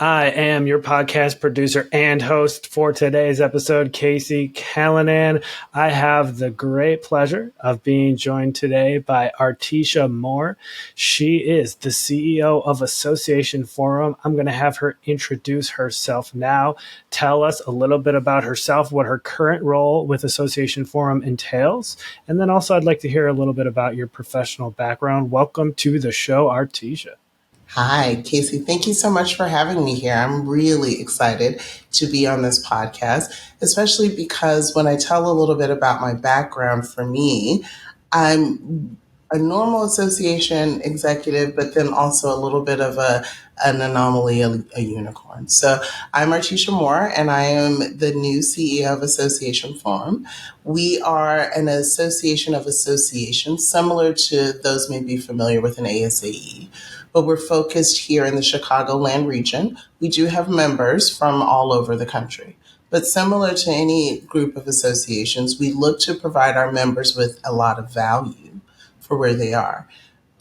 I am your podcast producer and host for today's episode, Casey Callanan. I have the great pleasure of being joined today by Artesha Moore. She is the CEO of Association Forum. I'm going to have her introduce herself now, tell us a little bit about herself, what her current role with Association Forum entails, and then also I'd like to hear a little bit about your professional background. Welcome to the show, Artesha. Hi, Casey. Thank you so much for having me here. I'm really excited to be on this podcast, especially because when I tell a little bit about my background, for me, I'm a normal association executive, but then also a little bit of an anomaly, a unicorn. So I'm Artesha Moore, and I am the new CEO of Association Forum. We are an association of associations, similar to those may be familiar with an ASAE, but we're focused here in the Chicagoland region. We do have members from all over the country. But similar to any group of associations, we look to provide our members with a lot of value for where they are.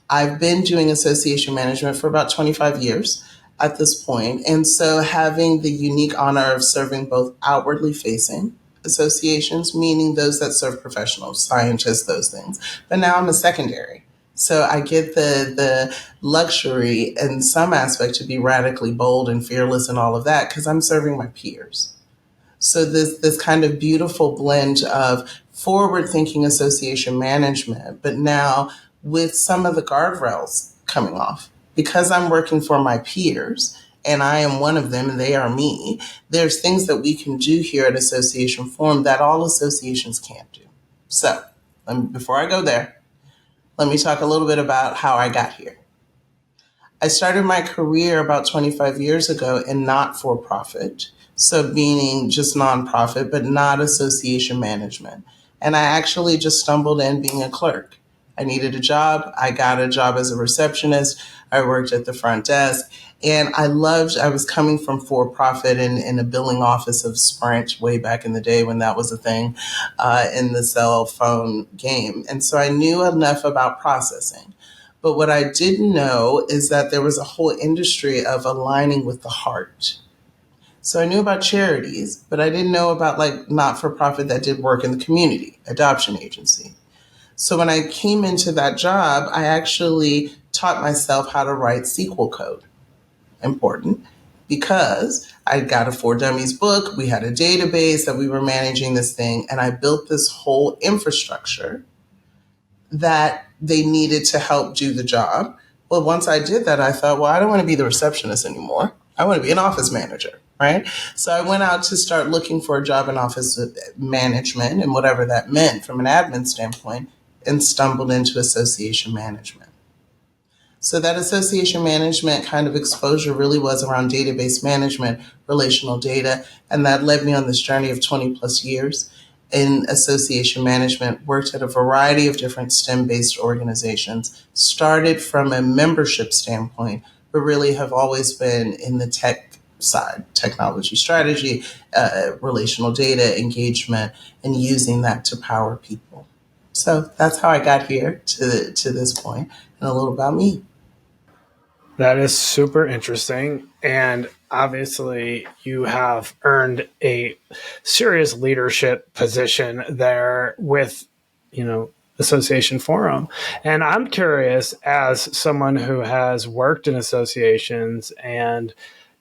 I've been doing association management for about 25 years at this point, and so having the unique honor of serving both outwardly facing associations, meaning those that serve professionals, scientists, those things, but now I'm a secondary. So I get the luxury in some aspect to be radically bold and fearless and all of that because I'm serving my peers. So this kind of beautiful blend of forward-thinking association management, but now with some of the guardrails coming off. Because I'm working for my peers and I am one of them and they are me, there's things that we can do here at Association Forum that all associations can't do. So before I go there, let me talk a little bit about how I got here. I started my career about 25 years ago in not-for-profit, so meaning just nonprofit, but not association management. And I actually just stumbled in being a clerk. I needed a job. I got a job as a receptionist. I worked at the front desk. And I was coming from for-profit in a billing office of Sprint way back in the day when that was a thing in the cell phone game. And so I knew enough about processing. But what I didn't know is that there was a whole industry of aligning with the heart. So I knew about charities, but I didn't know about like not-for-profit that did work in the community, adoption agency. So when I came into that job, I actually taught myself how to write SQL code. Important, because I got a For Dummies book. We had a database that we were managing this thing, and I built this whole infrastructure that they needed to help do the job. Well, once I did that, I thought, well, I don't want to be the receptionist anymore. I want to be an office manager, right? So I went out to start looking for a job in office management and whatever that meant from an admin standpoint, and stumbled into association management. So that association management kind of exposure really was around database management, relational data, and that led me on this journey of 20 plus years in association management, worked at a variety of different STEM-based organizations, started from a membership standpoint, but really have always been in the tech side, technology strategy, relational data engagement, and using that to power people. So that's how I got here to this point, and a little about me. That is super interesting. And obviously, you have earned a serious leadership position there with, Association Forum. And I'm curious, as someone who has worked in associations and,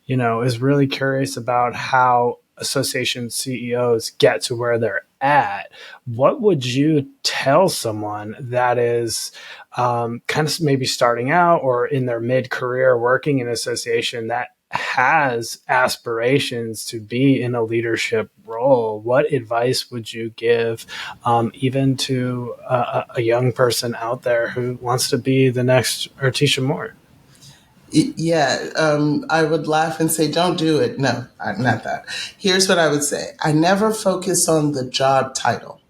is really curious about how association CEOs get to where they're at, what would you tell someone that is kind of maybe starting out or in their mid-career working in association that has aspirations to be in a leadership role? What advice would you give even to a young person out there who wants to be the next Artesha Moore? Yeah, I would laugh and say, don't do it. No, not that. Here's what I would say. I never focus on the job title.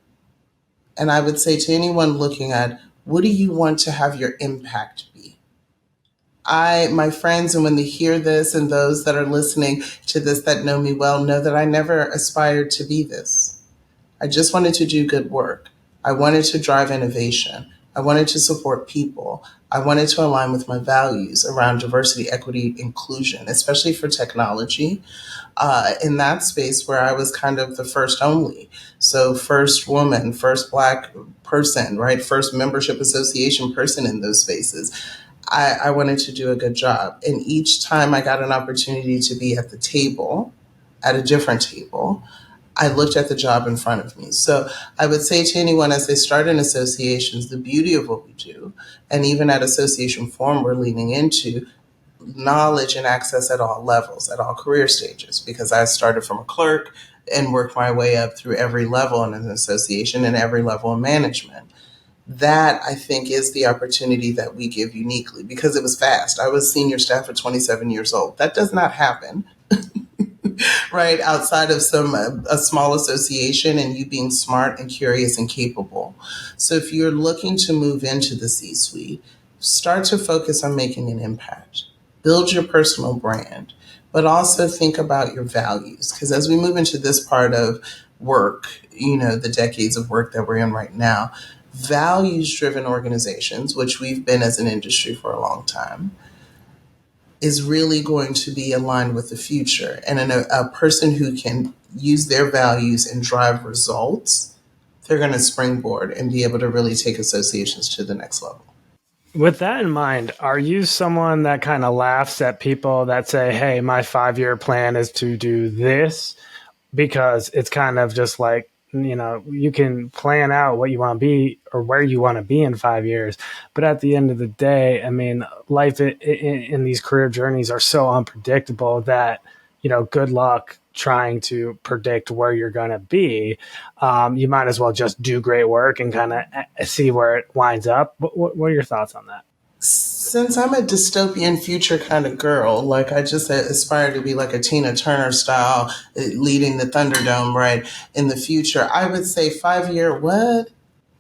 And I would say to anyone looking at, what do you want to have your impact be? My friends, and when they hear this, and those that are listening to this that know me well, know that I never aspired to be this. I just wanted to do good work. I wanted to drive innovation. I wanted to support people. I wanted to align with my values around diversity, equity, inclusion, especially for technology. In that space where I was kind of the first only. So, first woman, first Black person, right? First membership association person in those spaces. I wanted to do a good job. And each time I got an opportunity to be at the table, at a different table, I looked at the job in front of me. So I would say to anyone as they start in associations, the beauty of what we do, and even at Association Forum, we're leaning into knowledge and access at all levels, at all career stages, because I started from a clerk and worked my way up through every level in an association and every level of management. That I think is the opportunity that we give uniquely because it was fast. I was senior staff at 27 years old. That does not happen, right? Outside of a small association and you being smart and curious and capable. So if you're looking to move into the C-suite, start to focus on making an impact. Build your personal brand, but also think about your values. Because as we move into this part of work, the decades of work that we're in right now, values driven organizations, which we've been as an industry for a long time, is really going to be aligned with the future. And a person who can use their values and drive results, they're going to springboard and be able to really take associations to the next level. With that in mind, are you someone that kind of laughs at people that say, hey, my 5-year plan is to do this? Because it's kind of just like, you can plan out what you want to be or where you want to be in 5 years. But at the end of the day, I mean, life in these career journeys are so unpredictable that, good luck trying to predict where you're going to be. You might as well just do great work and kind of see where it winds up. What are your thoughts on that? Since I'm a dystopian future kind of girl, like I just aspire to be like a Tina Turner style, leading the Thunderdome, right, in the future, I would say 5-year what?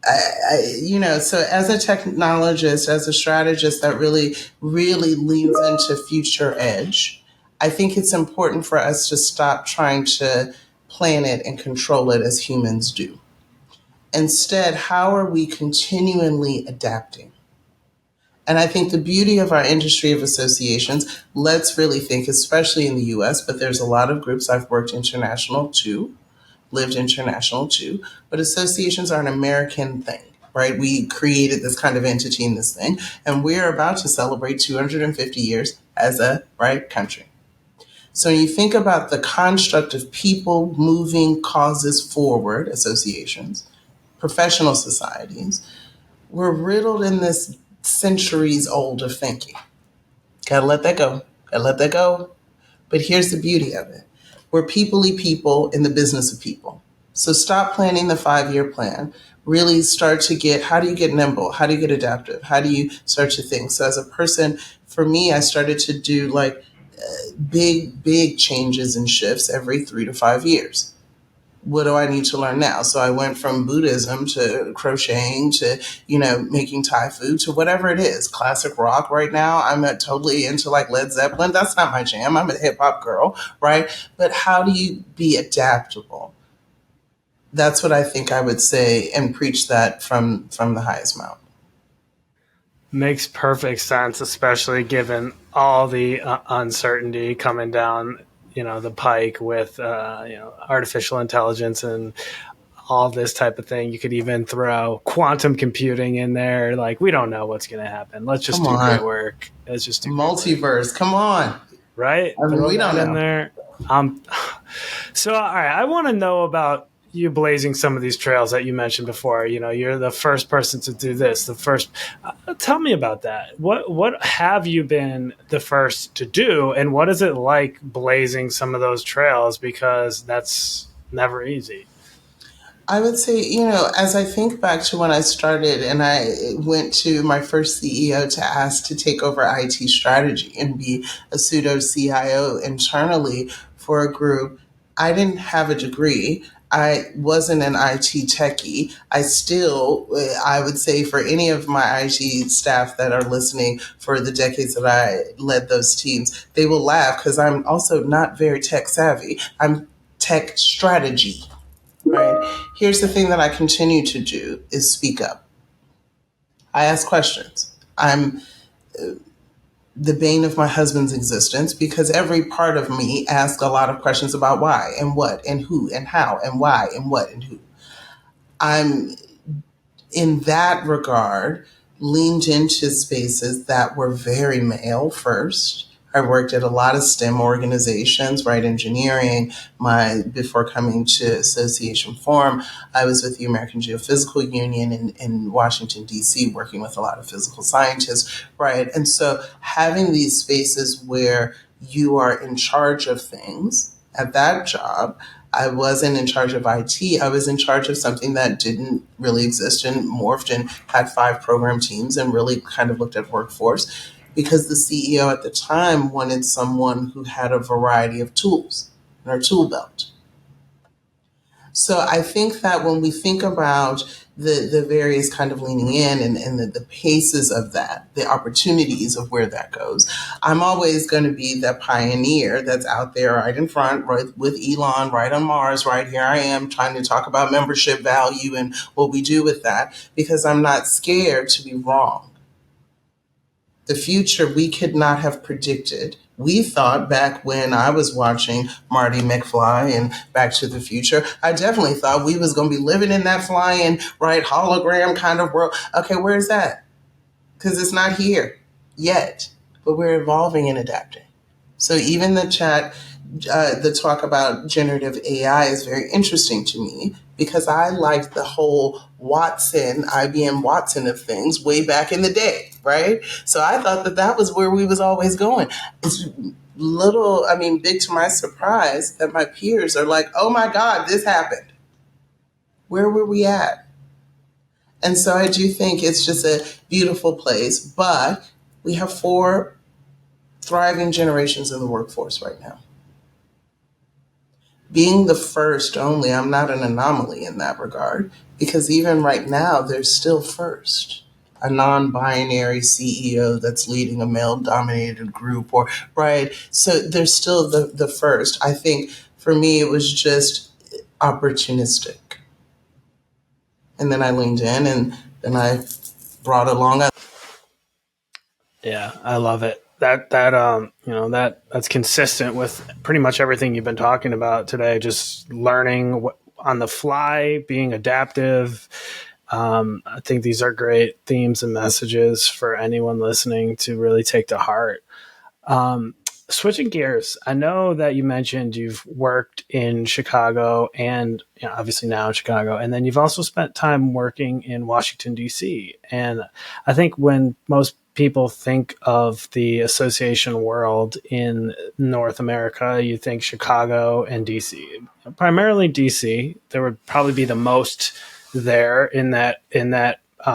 So as a technologist, as a strategist that really, really leans into future edge, I think it's important for us to stop trying to plan it and control it as humans do. Instead, how are we continually adapting? And I think the beauty of our industry of associations, let's really think, especially in the US, but there's a lot of groups I've worked international too, lived international too, but associations are an American thing, right? We created this kind of entity in this thing, and we're about to celebrate 250 years as a right country. So when you think about the construct of people moving causes forward, associations, professional societies, we're riddled in this centuries old of thinking. Gotta let that go. Gotta let that go. But here's the beauty of it. We're people-y people in the business of people. So stop planning the 5-year plan. Really start to get, how do you get nimble? How do you get adaptive? How do you start to think? So as a person, for me, I started to do like big changes and shifts every 3 to 5 years. What do I need to learn now? So I went from Buddhism to crocheting to, making Thai food to whatever it is. Classic rock right now. I'm totally into like Led Zeppelin. That's not my jam. I'm a hip hop girl, right? But how do you be adaptable? That's what I think I would say and preach that from the highest mountain. Makes perfect sense, especially given all the uncertainty coming down, the pike with, artificial intelligence and all this type of thing. You could even throw quantum computing in there. Like, we don't know what's going to happen. Let's just Come do great on. work. Let's just do Multiverse. Come on. right. I mean, Throw we don't that in know. there. Um, so, all right, I want to know about you blazing some of these trails that you mentioned before. You're the first person to do this. The first. Tell me about that. What have you been the first to do, and what is it like blazing some of those trails? Because that's never easy. I would say, as I think back to when I started and I went to my first CEO to ask to take over IT strategy and be a pseudo CIO internally for a group, I didn't have a degree. I wasn't an IT techie. I would say for any of my IT staff that are listening for the decades that I led those teams, they will laugh because I'm also not very tech savvy. I'm tech strategy. Right. Here's the thing that I continue to do is speak up. I ask questions. I'm the bane of my husband's existence because every part of me asks a lot of questions about why and what and who and how and why and what and who. I'm in that regard leaned into spaces that were very male first. I worked at a lot of STEM organizations, right? Engineering. Before coming to Association Forum, I was with the American Geophysical Union in Washington, D.C., working with a lot of physical scientists, right? And so having these spaces where you are in charge of things at that job, I wasn't in charge of IT. I was in charge of something that didn't really exist and morphed and had 5 program teams and really kind of looked at workforce because the CEO at the time wanted someone who had a variety of tools in our tool belt. So I think that when we think about the various kind of leaning in and the paces of that, the opportunities of where that goes, I'm always going to be the pioneer that's out there right in front, right with Elon, right on Mars, right here I am trying to talk about membership value and what we do with that, because I'm not scared to be wrong. The future we could not have predicted. We thought back when I was watching Marty McFly and Back to the Future, I definitely thought we was going to be living in that flying, right, hologram kind of world. Okay, where's that? Because it's not here yet, but we're evolving and adapting. So even the talk about generative AI is very interesting to me because I liked the whole Watson, IBM Watson of things way back in the day, right? So I thought that that was where we was always going. It's big to my surprise that my peers are like, oh my God, this happened. Where were we at? And so I do think it's just a beautiful place, but we have 4 thriving generations in the workforce right now. Being the first only, I'm not an anomaly in that regard because even right now, there's still first. A non binary CEO that's leading a male dominated group, or right. So there's still the first. I think for me, it was just opportunistic. And then I leaned in and then I brought along a. Yeah, I love it. That's consistent with pretty much everything you've been talking about today. Just learning on the fly, being adaptive. I think these are great themes and messages for anyone listening to really take to heart. Um, Switching gears, I know that you mentioned you've worked in Chicago and obviously now in Chicago, and then you've also spent time working in Washington, D.C. And I think when most people think of the association world in North America, you think Chicago and DC. Primarily DC. There would probably be the most there in that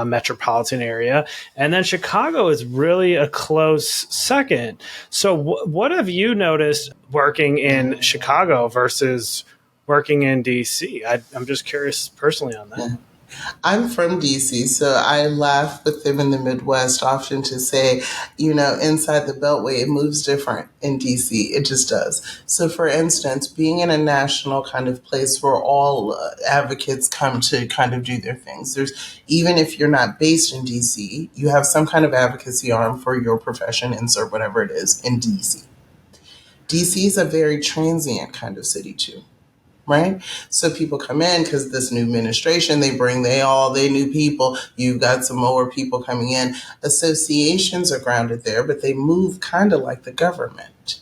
metropolitan area, and then Chicago is really a close second. So, what have you noticed working in Chicago versus working in DC? I'm just curious personally on that. Yeah. I'm from DC, so I laugh with them in the Midwest often to say, inside the Beltway, it moves different in DC. It just does. So, for instance, being in a national kind of place where all advocates come to kind of do their things, even if you're not based in DC, you have some kind of advocacy arm for your profession, insert whatever it is, in DC. DC is a very transient kind of city, too, right? So people come in because this new administration, they new people. You've got some more people coming in. Associations are grounded there, but they move kind of like the government.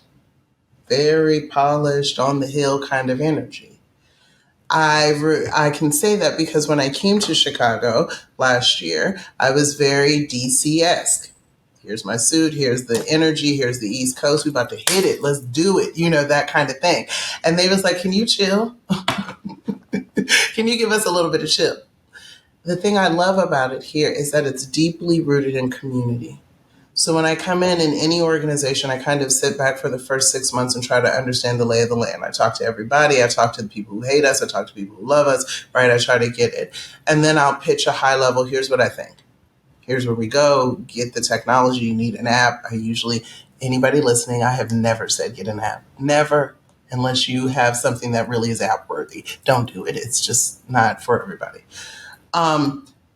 Very polished, on the hill kind of energy. I can say that because when I came to Chicago last year, I was very DC-esque. Here's my suit, here's the energy, here's the East Coast, we about to hit it, let's do it, that kind of thing. And they was like, can you chill? Can you give us a little bit of chill? The thing I love about it here is that it's deeply rooted in community. So when I come in any organization, I kind of sit back for the first 6 months and try to understand the lay of the land. I talk to everybody. I talk to the people who hate us. I talk to people who love us, right? I try to get it. And then I'll pitch a high level. Here's what I think. Here's where we go. Get the technology. You need an app. Anybody listening, I have never said get an app. Never, unless you have something that really is app worthy. Don't do it. It's just not for everybody.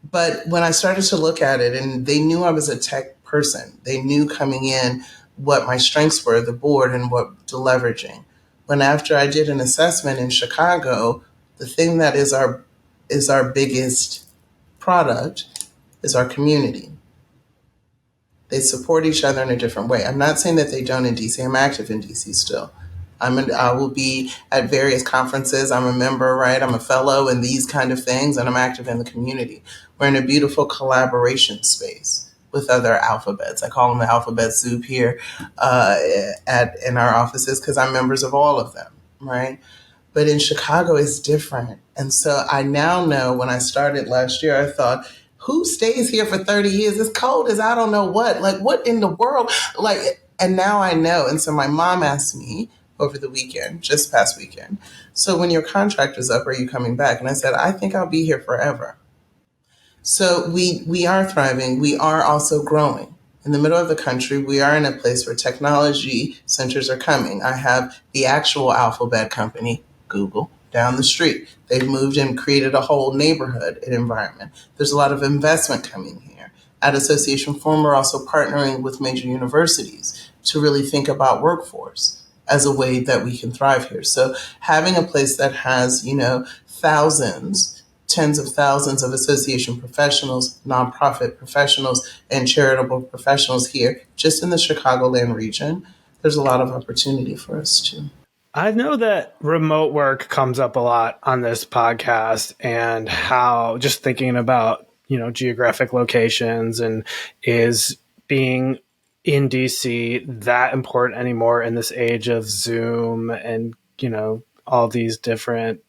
But when I started to look at it, and they knew I was a tech person, they knew coming in what my strengths were, the board, and what the leveraging. When after I did an assessment in Chicago, the thing that is our biggest product is our community. They support each other in a different way. I'm not saying that they don't in DC. I'm active in DC still. I will be at various conferences. I'm a member, right? I'm a fellow and these kind of things, and I'm active in the community. We're in a beautiful collaboration space with other alphabets. I call them the alphabet soup here in our offices because I'm members of all of them, right? But in Chicago, it's different. And so I now know when I started last year, I thought, who stays here for 30 years? It's cold as I don't know what. Like, what in the world? Like, and now I know. And so my mom asked me over the weekend, just past weekend, so when your contract is up, are you coming back? And I said, I think I'll be here forever. So we are thriving. We are also growing. In the middle of the country, we are in a place where technology centers are coming. I have the actual alphabet company, Google, down the street. They've moved and created a whole neighborhood and environment. There's a lot of investment coming here. At Association Forum, we're also partnering with major universities to really think about workforce as a way that we can thrive here. So having a place that has, thousands, tens of thousands of association professionals, nonprofit professionals, and charitable professionals here, just in the Chicagoland region, there's a lot of opportunity for us too. I know that remote work comes up a lot on this podcast, and how just thinking about, geographic locations, and is being in DC that important anymore in this age of Zoom and, all these different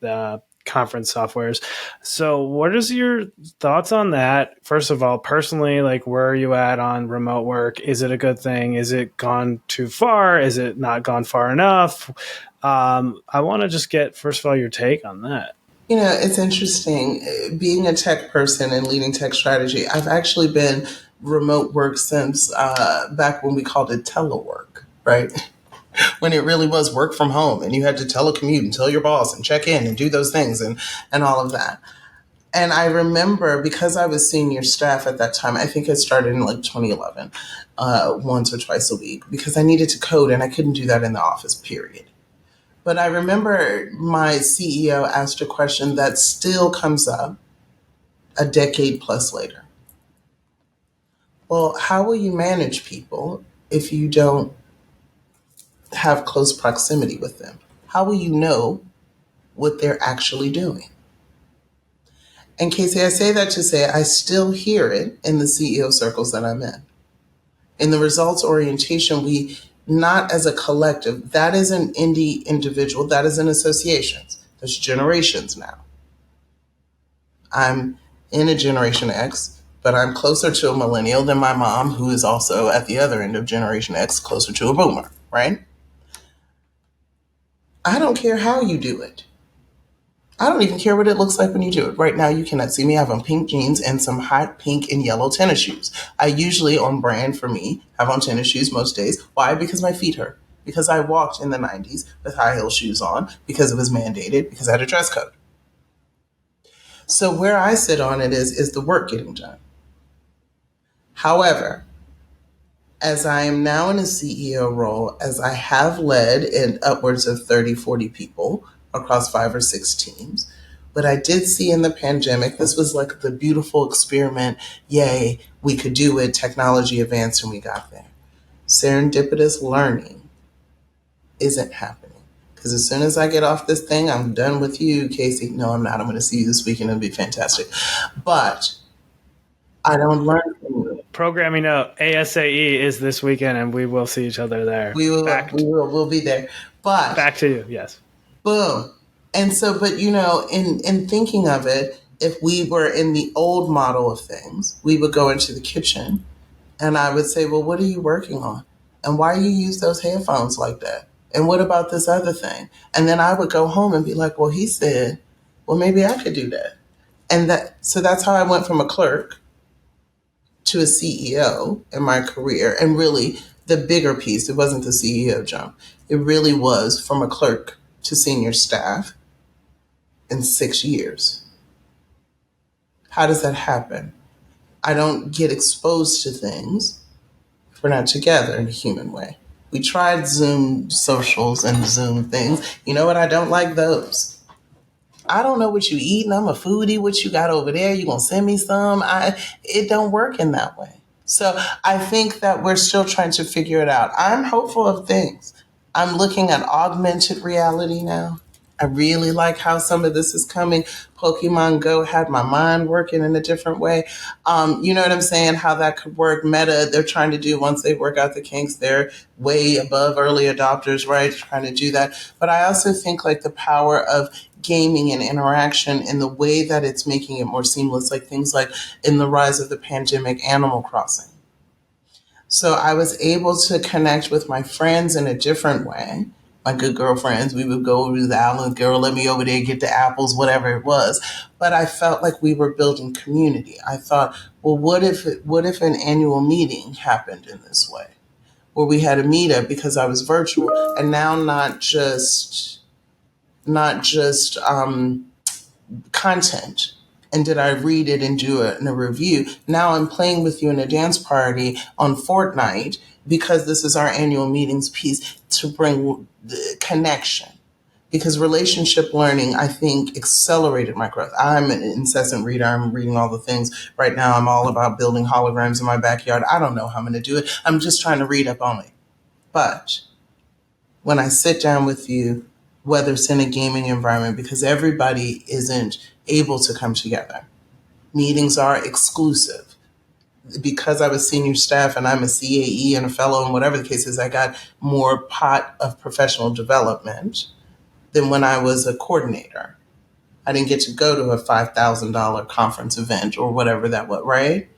conference softwares. So what is your thoughts on that? First of all, personally, like, where are you at on remote work? Is it a good thing? Is it gone too far? Is it not gone far enough? I want to just get, first of all, your take on that. It's interesting being a tech person and leading tech strategy. I've actually been remote work since back when we called it telework, right? When it really was work from home and you had to telecommute and tell your boss and check in and do those things and all of that. And I remember because I was senior staff at that time, I think it started in like 2011, once or twice a week, because I needed to code and I couldn't do that in the office, period. But I remember my CEO asked a question that still comes up a decade plus later. Well, how will you manage people if you don't have close proximity with them? How will you know what they're actually doing? And Casey, I say that to say I still hear it in the CEO circles that I'm in. In the results orientation, we, not as a collective, that is an indie individual, that is an associations. There's generations now. I'm in a Generation X, but I'm closer to a millennial than my mom, who is also at the other end of Generation X, closer to a boomer, right? I don't care how you do it. I don't even care what it looks like when you do it. Right now, you cannot see me. I have on pink jeans and some hot pink and yellow tennis shoes. I usually, on brand for me, have on tennis shoes most days. Why? Because my feet hurt. Because I walked in the 90s with high heel shoes on, because it was mandated, because I had a dress code. So where I sit on it is the work getting done. However, as I am now in a CEO role, as I have led in upwards of 30, 40 people across 5 or 6 teams, what I did see in the pandemic, this was like the beautiful experiment. Yay, we could do it. Technology advanced and we got there. Serendipitous learning isn't happening. Because as soon as I get off this thing, I'm done with you, Casey. No, I'm not. I'm going to see you this weekend. It'll be fantastic. But I don't learn from you. Programming note, ASAE is this weekend, and we will see each other there. We'll be there. But Back to you, yes. boom. And so, but in thinking of it, if we were in the old model of things, we would go into the kitchen and I would say, well, what are you working on? And why you use those headphones like that? And what about this other thing? And then I would go home and be like, well, he said, well, maybe I could do that. So that's how I went from a clerk to a CEO in my career. And really the bigger piece, it wasn't the CEO jump. It really was from a clerk to senior staff in 6 years. How does that happen? I don't get exposed to things if we're not together in a human way. We tried Zoom socials and Zoom things. You know what? I don't like those. I don't know what you eating. I'm a foodie. What you got over there? You gonna send me some? It don't work in that way. So I think that we're still trying to figure it out. I'm hopeful of things. I'm looking at augmented reality now. I really like how some of this is coming. Pokemon Go had my mind working in a different way. You know what I'm saying? How that could work. Meta, they're trying to do once they work out the kinks, they're way above early adopters, right? Trying to do that. But I also think like the power of gaming and interaction in the way that it's making it more seamless, like things like in the rise of the pandemic, Animal Crossing. So I was able to connect with my friends in a different way. My good girlfriends, we would go to the island, girl, let me over there get the apples, whatever it was. But I felt like we were building community. I thought, well, what if an annual meeting happened in this way, where we had a meetup because I was virtual, and now not just content. And did I read it and do it in a review? Now I'm playing with you in a dance party on Fortnite because this is our annual meetings piece to bring the connection. Because relationship learning, I think, accelerated my growth. I'm an incessant reader. I'm reading all the things. Right now, I'm all about building holograms in my backyard. I don't know how I'm going to do it. I'm just trying to read up on it. But when I sit down with you, whether it's in a gaming environment, because everybody isn't able to come together. Meetings are exclusive. Because I was senior staff and I'm a CAE and a fellow and whatever the case is, I got more pot of professional development than when I was a coordinator. I didn't get to go to a $5,000 conference event or whatever that was, right?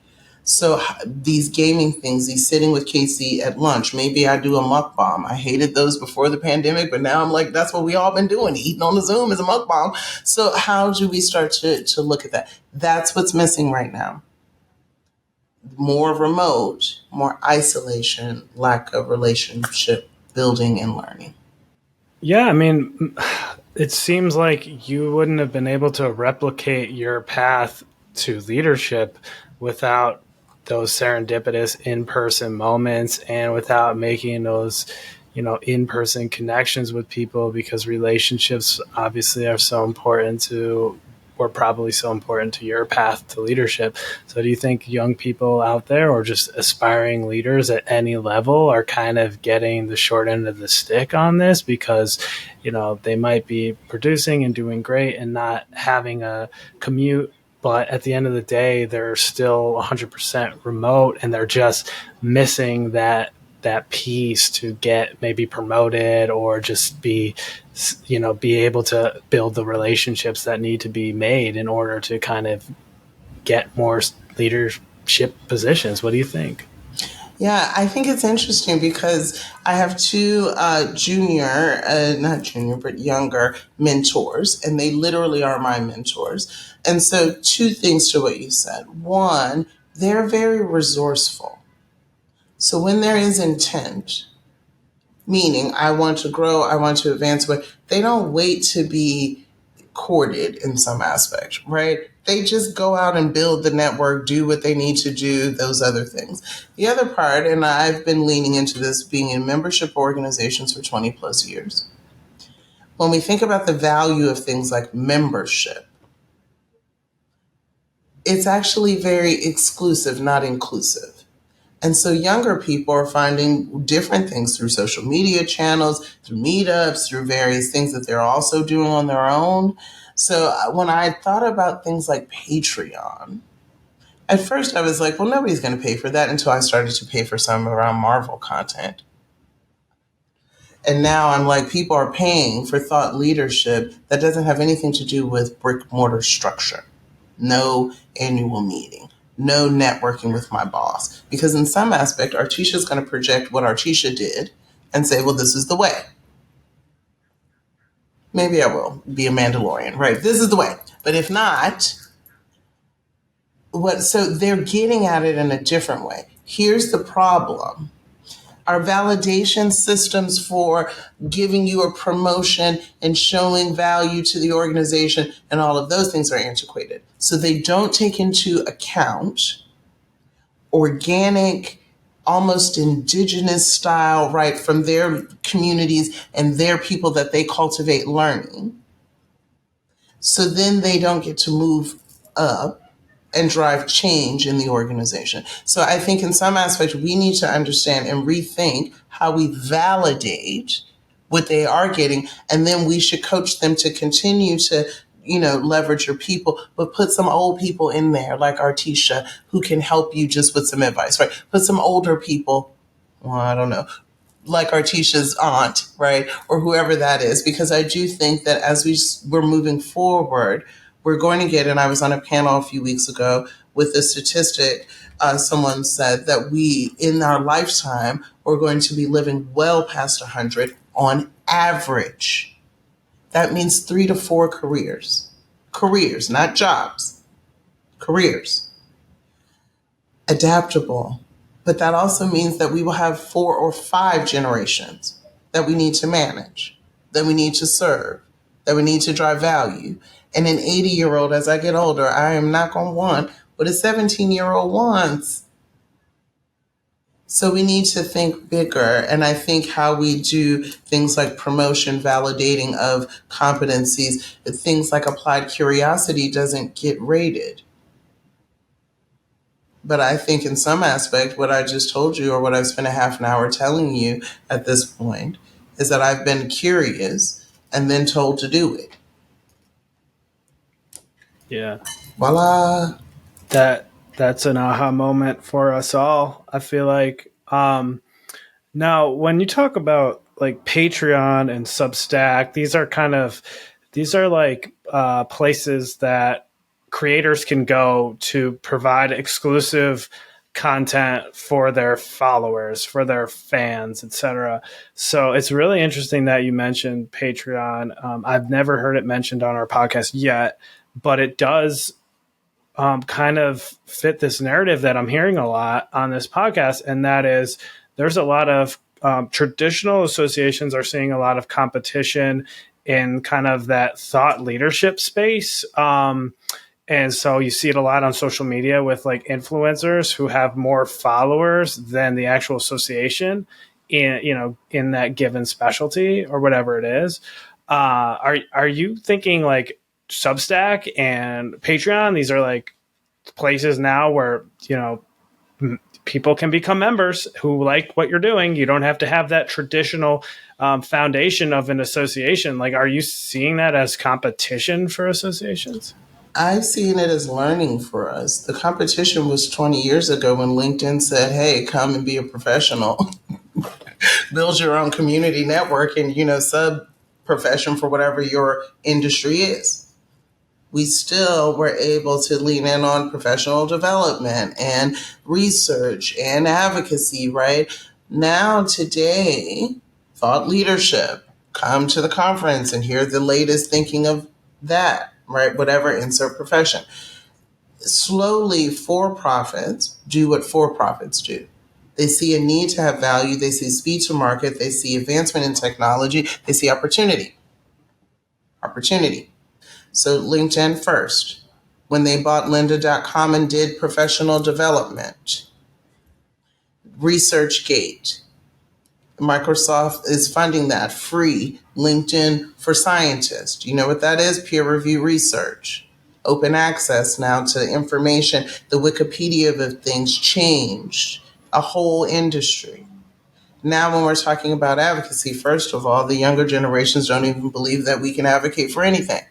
So these gaming things, these sitting with Casey at lunch, maybe I do a mukbang. I hated those before the pandemic, but now I'm like, that's what we all been doing. Eating on the Zoom is a mukbang. So how do we start to look at that? That's what's missing right now. More remote, more isolation, lack of relationship building and learning. Yeah, I mean, it seems like you wouldn't have been able to replicate your path to leadership without those serendipitous in-person moments and without making those, in-person connections with people, because relationships obviously are so important to were probably so important to your path to leadership. So do you think young people out there or just aspiring leaders at any level are kind of getting the short end of the stick on this because, they might be producing and doing great and not having a commute, but at the end of the day, they're still 100% remote and they're just missing that piece to get maybe promoted or just be able to build the relationships that need to be made in order to kind of get more leadership positions? What do you think? Yeah, I think it's interesting because I have two not junior, but younger mentors, and they literally are my mentors. And so, two things to what you said. One, they're very resourceful. So, when there is intent, meaning I want to grow, I want to advance, but they don't wait to be courted in some aspect, right? They just go out and build the network, do what they need to do, those other things. The other part, and I've been leaning into this being in membership organizations for 20 plus years. When we think about the value of things like membership, it's actually very exclusive, not inclusive. And so younger people are finding different things through social media channels, through meetups, through various things that they're also doing on their own. So when I thought about things like Patreon, at first I was like, well, nobody's going to pay for that until I started to pay for some around Marvel content. And now I'm like, people are paying for thought leadership that doesn't have anything to do with brick mortar structure. No annual meeting, no networking with my boss. Because in some aspect, Artesha's going to project what Artesha did and say, well, this is the way. Maybe I will be a Mandalorian, right? This is the way. But if not, so they're getting at it in a different way. Here's the problem. Our validation systems for giving you a promotion and showing value to the organization and all of those things are antiquated. So they don't take into account organic, almost indigenous style, right, from their communities and their people that they cultivate learning. So then they don't get to move up and drive change in the organization. So I think in some aspects, we need to understand and rethink how we validate what they are getting. And then we should coach them to continue to, leverage your people, but put some old people in there like Artesha who can help you just with some advice, right? Put some older people, well, I don't know, like Artesha's aunt, right? Or whoever that is, because I do think that as we're moving forward, we're going to get, and I was on a panel a few weeks ago with a statistic, someone said that we, in our lifetime, we're going to be living well past 100 on average. That means 3 to 4 careers. Careers, not jobs. Careers. Adaptable. But that also means that we will have 4 or 5 generations that we need to manage, that we need to serve, that we need to drive value. And an 80-year-old, as I get older, I am not going to want what a 17-year-old wants. So we need to think bigger. And I think how we do things like promotion, validating of competencies, things like applied curiosity doesn't get rated. But I think in some aspect, what I just told you or what I've spent a half an hour telling you at this point is that I've been curious and then told to do it. Yeah. Voila. That's an aha moment for us all. I feel like now when you talk about like Patreon and Substack, these are like places that creators can go to provide exclusive content for their followers, for their fans, etc. So it's really interesting that you mentioned Patreon. I've never heard it mentioned on our podcast yet, but it does kind of fit this narrative that I'm hearing a lot on this podcast, and that is there's a lot of traditional associations are seeing a lot of competition in kind of that thought leadership space. And so you see it a lot on social media with like influencers who have more followers than the actual association in that given specialty or whatever it is. Are you thinking like Substack and Patreon? These are like places now where people can become members who like what you're doing. You don't have to have that traditional foundation of an association. Like, are you seeing that as competition for associations? I've seen it as learning for us. The competition was 20 years ago when LinkedIn said, hey, come and be a professional. Build your own community network and, sub profession for whatever your industry is. We still were able to lean in on professional development and research and advocacy, right? Now, today, thought leadership, come to the conference and hear the latest thinking of that, right? Whatever, insert profession. Slowly, for-profits do what for-profits do. They see a need to have value. They see speed to market. They see advancement in technology. They see opportunity. Opportunity. So LinkedIn first, when they bought lynda.com and did professional development. ResearchGate. Microsoft is funding that free LinkedIn for scientists. You know what that is? Peer review research. Open access now to information. The Wikipedia of things changed a whole industry. Now, when we're talking about advocacy, first of all, the younger generations don't even believe that we can advocate for anything,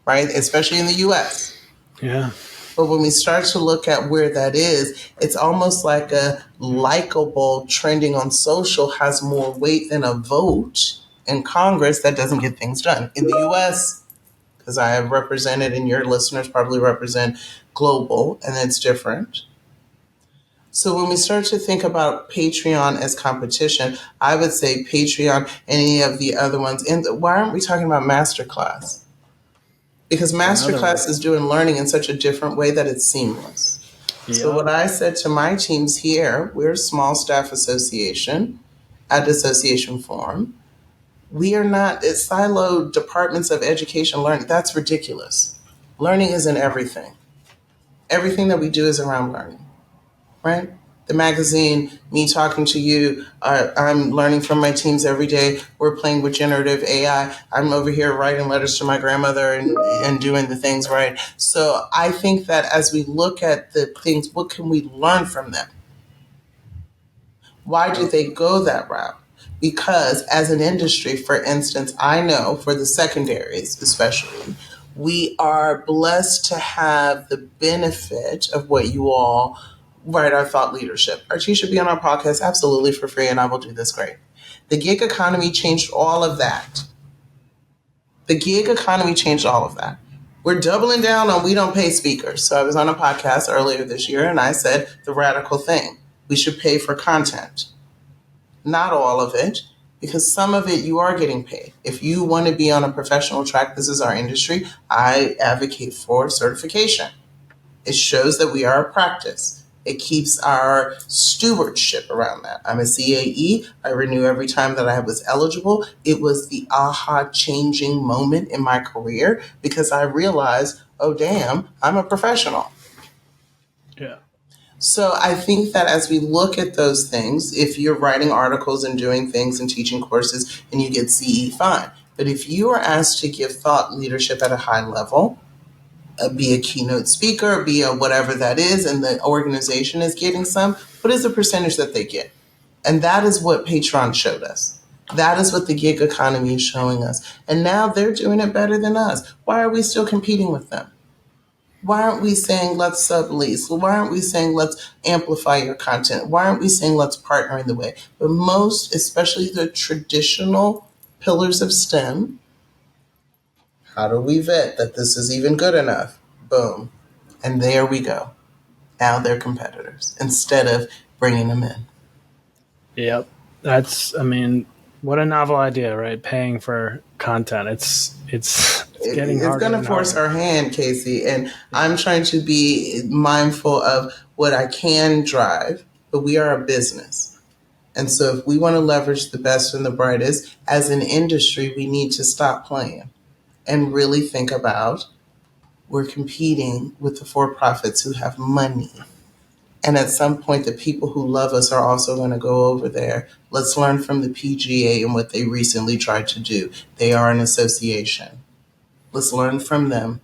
right? Especially in the US. Yeah. But when we start to look at where that is, it's almost like a likable trending on social has more weight than a vote in Congress that doesn't get things done. In the US, because I have represented and your listeners probably represent global, and it's different. So when we start to think about Patreon as competition, I would say Patreon, any of the other ones. And why aren't we talking about Masterclass? Because Masterclass is doing learning in such a different way that it's seamless. Yep. So what I said to my teams here, we're a small staff association at Association Forum. We are not siloed departments of education learning. That's ridiculous. Learning isn't everything. Everything that we do is around learning, right? The magazine, me talking to you, I'm learning from my teams every day. We're playing with generative AI. I'm over here writing letters to my grandmother and doing the things right. So I think that as we look at the things, what can we learn from them? Why do they go that route? Because as an industry, for instance, I know for the secondaries especially, we are blessed to have the benefit of what you all write our thought leadership. Artesha, be on our podcast absolutely for free, and I will do this great. The gig economy changed all of that. The gig economy changed all of that. We're doubling down on we don't pay speakers. So I was on a podcast earlier this year and I said the radical thing. We should pay for content. Not all of it, because some of it you are getting paid. If you want to be on a professional track, this is our industry, I advocate for certification. It shows that we are a practice. It keeps our stewardship around that. I'm a CAE. I renew every time that I was eligible. It was the aha changing moment in my career because I realized, oh, damn, I'm a professional. Yeah. So I think that as we look at those things, if you're writing articles and doing things and teaching courses and you get CE, fine. But if you are asked to give thought leadership at a high level, be a keynote speaker, be a whatever that is, and the organization is getting some, what is the percentage that they get? And that is what Patreon showed us. That is what the gig economy is showing us. And now they're doing it better than us. Why are we still competing with them? Why aren't we saying let's sublease? Why aren't we saying let's amplify your content? Why aren't we saying let's partner in the way? But most, especially the traditional pillars of STEM, how do we vet that this is even good enough? Boom. And there we go. Now they're competitors instead of bringing them in. Yep. I mean, what a novel idea, right? Paying for content. It's getting It's harder going to and force harder. our hand, Casey. And I'm trying to be mindful of what I can drive, but we are a business. And so if we want to leverage the best and the brightest as an industry, we need to stop playing and really think about we're competing with the for-profits who have money. And at some point, the people who love us are also going to go over there. Let's learn from the PGA and what they recently tried to do. They are an association. Let's learn from them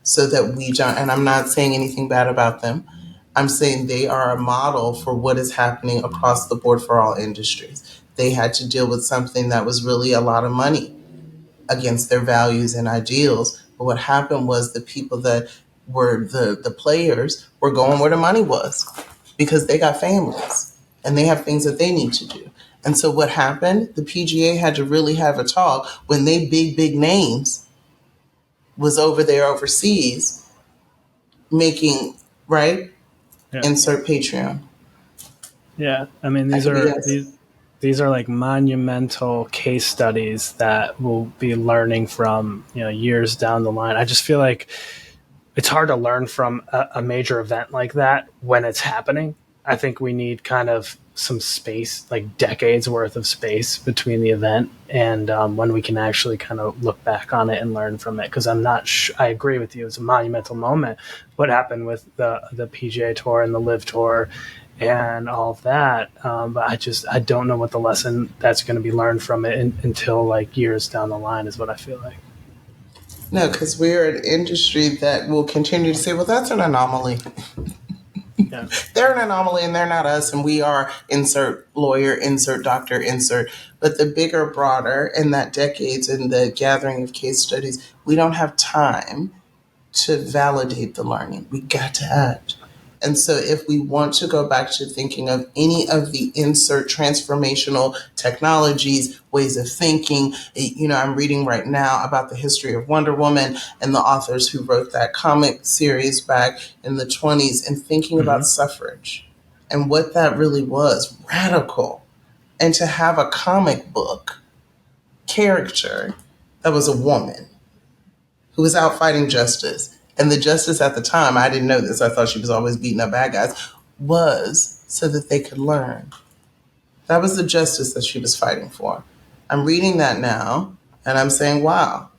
so that we don't, and I'm not saying anything bad about them. I'm saying they are a model for what is happening across the board for all industries. They had to deal with something that was really a lot of money against their values and ideals. But what happened was the people that were the players were going where the money was because they got families and they have things that they need to do. And so what happened? The PGA had to really have a talk when they big names was over there overseas making, right? Yeah. Insert Patreon. Yeah. I mean, That these could be are us. these are like monumental case studies that we'll be learning from, years down the line. I just feel like it's hard to learn from a major event like that when it's happening. I think we need kind of some space, like decades worth of space between the event and when we can actually kind of look back on it and learn from it. Because I'm not I agree with you. It's a monumental moment. What happened with the PGA Tour and the Live Tour and all of that. But I don't know what the lesson that's going to be learned from it until like years down the line is what I feel like. No, because we're an industry that will continue to say, well, that's an anomaly. Yeah. They're an anomaly and they're not us. And we are insert lawyer, insert doctor, insert. But the bigger, broader, in that decades and the gathering of case studies, we don't have time to validate the learning. We got to act. And so if we want to go back to thinking of any of the insert transformational technologies, ways of thinking, I'm reading right now about the history of Wonder Woman and the authors who wrote that comic series back in the 20s and thinking Mm-hmm. about suffrage and what that really was, radical. And to have a comic book character that was a woman who was out fighting justice. And the justice at the time, I didn't know this, I thought she was always beating up bad guys, was so that they could learn. That was the justice that she was fighting for. I'm reading that now and I'm saying, wow,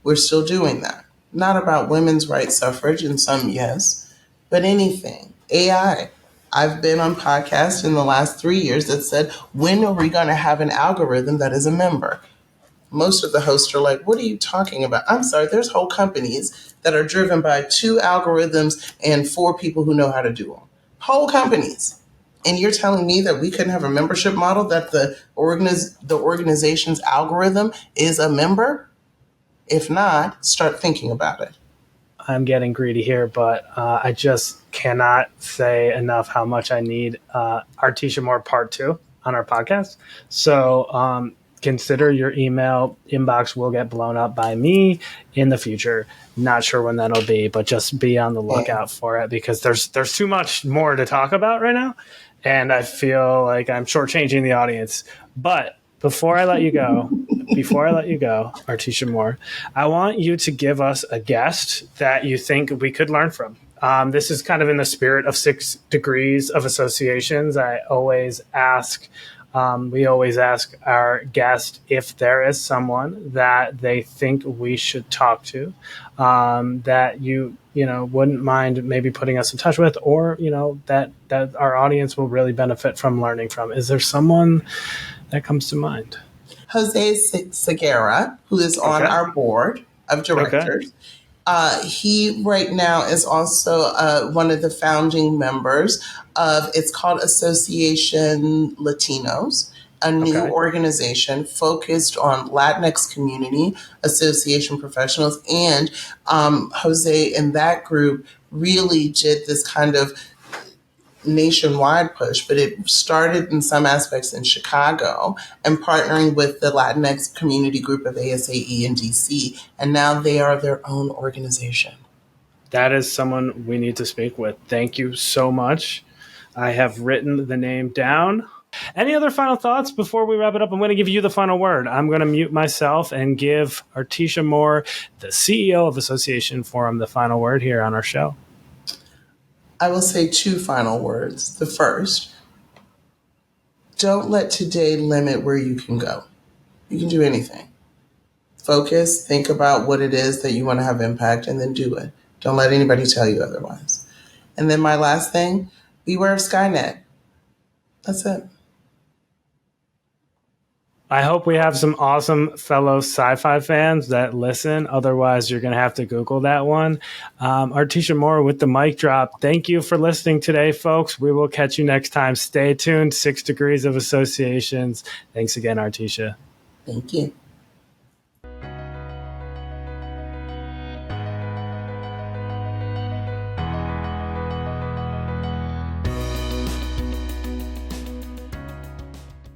we're still doing that. Not about women's rights suffrage, and some, yes, but anything. AI. I've been on podcasts in the last 3 years that said, when are we going to have an algorithm that is a member? Most of the hosts are like, what are you talking about? I'm sorry, there's whole companies that are driven by 2 algorithms and 4 people who know how to do them. Whole companies. And you're telling me that we couldn't have a membership model that the organization's algorithm is a member? If not, start thinking about it. I'm getting greedy here, but I just cannot say enough how much I need Artesha Moore Part 2 on our podcast. So consider your email inbox will get blown up by me in the future. Not sure when that'll be, but just be on the lookout for it, because there's too much more to talk about right now, and I feel like I'm shortchanging the audience. But before I let you go, Artesha Moore, I want you to give us a guest that you think we could learn from. This is kind of in the spirit of 6 degrees of associations. We always ask our guest if there is someone that they think we should talk to, that you wouldn't mind maybe putting us in touch with, or that our audience will really benefit from learning from. Is there someone that comes to mind? Jose Segura, who is on our board of directors. Okay. He right now is also one of the founding members of, it's called Association Latinos, a new organization focused on Latinx community association professionals. And Jose and that group really did this kind of nationwide push, but it started in some aspects in Chicago and partnering with the Latinx community group of ASAE in DC. And now they are their own organization. That is someone we need to speak with. Thank you so much. I have written the name down. Any other final thoughts before we wrap it up? I'm going to give you the final word. I'm going to mute myself and give Artesha Moore, the CEO of Association Forum, the final word here on our show. I will say 2 final words. The first, don't let today limit where you can go. You can do anything. Focus, think about what it is that you want to have impact, and then do it. Don't let anybody tell you otherwise. And then my last thing, beware of Skynet. That's it. I hope we have some awesome fellow sci-fi fans that listen. Otherwise, you're going to have to Google that one. Artesha Moore with the mic drop. Thank you for listening today, folks. We will catch you next time. Stay tuned. 6 degrees of associations. Thanks again, Artesha. Thank you.